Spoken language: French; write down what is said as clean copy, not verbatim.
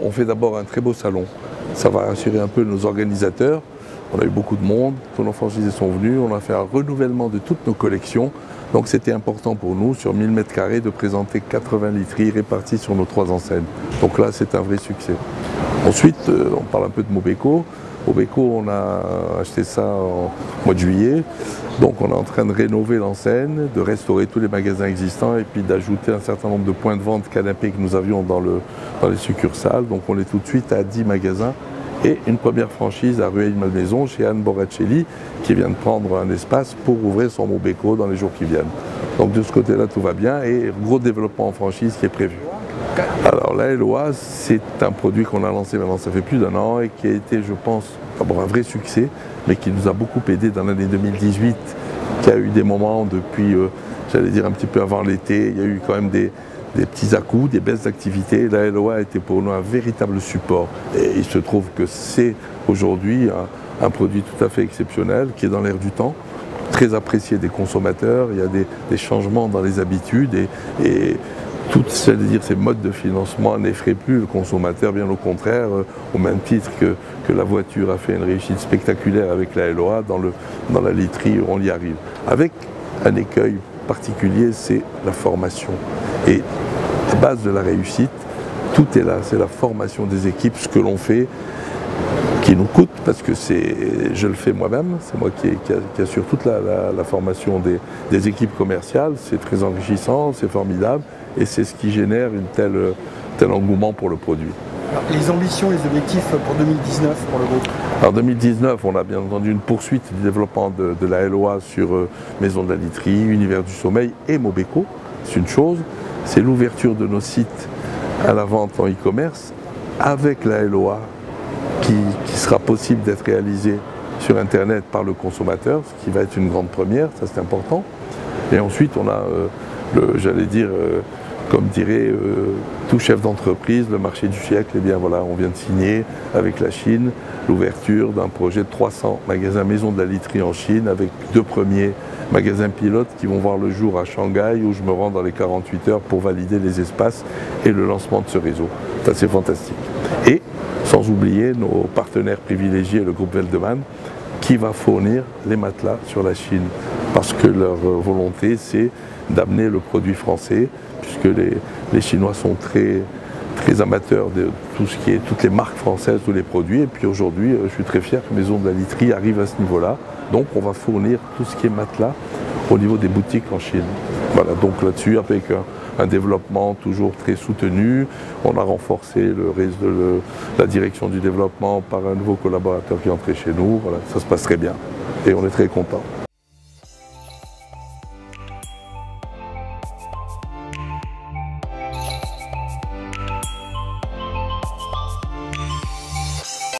on fait d'abord un très beau salon. Ça va rassurer un peu nos organisateurs. On a eu beaucoup de monde, tous nos franchisés sont venus, on a fait un renouvellement de toutes nos collections. Donc c'était important pour nous, sur 1000 m², de présenter 80 literies réparties sur nos 3 enseignes. Donc là, c'est un vrai succès. Ensuite, on parle un peu de Mobeco. Mobeco, on a acheté ça en mois de juillet. Donc on est en train de rénover l'enseigne, de restaurer tous les magasins existants et puis d'ajouter un certain nombre de points de vente canapés que nous avions dans les succursales. Donc on est tout de suite à 10 magasins et une première franchise à Rueil-Malmaison chez Anne Boracelli qui vient de prendre un espace pour ouvrir son Mobeco dans les jours qui viennent. Donc de ce côté-là, tout va bien et gros développement en franchise qui est prévu. Alors la LOA, c'est un produit qu'on a lancé maintenant, ça fait plus d'1 an et qui a été, je pense, d'abord un vrai succès, mais qui nous a beaucoup aidé dans l'année 2018, qui a eu des moments depuis, j'allais dire un petit peu avant l'été, il y a eu quand même des petits à-coups, des baisses d'activité. La LOA a été pour nous un véritable support. Et il se trouve que c'est aujourd'hui un produit tout à fait exceptionnel, qui est dans l'air du temps, très apprécié des consommateurs. Il y a des changements dans les habitudes et toutes ces modes de financement n'effraient plus le consommateur, bien au contraire, au même titre que la voiture a fait une réussite spectaculaire avec la LOA, dans la literie, on y arrive. Avec un écueil particulier, c'est la formation. Et la base de la réussite, tout est là, c'est la formation des équipes, ce que l'on fait, qui nous coûte, parce que je le fais moi-même, c'est moi qui assure toute la formation des équipes commerciales, c'est très enrichissant, c'est formidable, et c'est ce qui génère un tel engouement pour le produit. Alors, les ambitions, les objectifs pour 2019 pour le groupe? En 2019, on a bien entendu une poursuite du développement de la LOA sur Maison de la Literie, Univers du Sommeil et Mobeco. C'est une chose, c'est l'ouverture de nos sites à la vente en e-commerce avec la LOA qui sera possible d'être réalisée sur Internet par le consommateur, ce qui va être une grande première, ça c'est important. Et ensuite, on a, j'allais dire, comme dirait tout chef d'entreprise, le marché du siècle, eh bien voilà, on vient de signer avec la Chine l'ouverture d'un projet de 300 magasins Maison de la Literie en Chine, avec 2 premiers magasins pilotes qui vont voir le jour à Shanghai, où je me rends dans les 48 heures pour valider les espaces et le lancement de ce réseau. Ça c'est fantastique. Et sans oublier nos partenaires privilégiés, le groupe Veldeman, qui va fournir les matelas sur la Chine, parce que leur volonté c'est d'amener le produit français, puisque les Chinois sont très amateurs de tout ce qui est toutes les marques françaises, tous les produits. Et puis aujourd'hui, je suis très fier que Maison de la Literie arrive à ce niveau-là. Donc on va fournir tout ce qui est matelas au niveau des boutiques en Chine. Voilà, donc là-dessus, avec un développement toujours très soutenu, on a renforcé la direction du développement par un nouveau collaborateur qui est entré chez nous. Voilà, ça se passe très bien et on est très contents.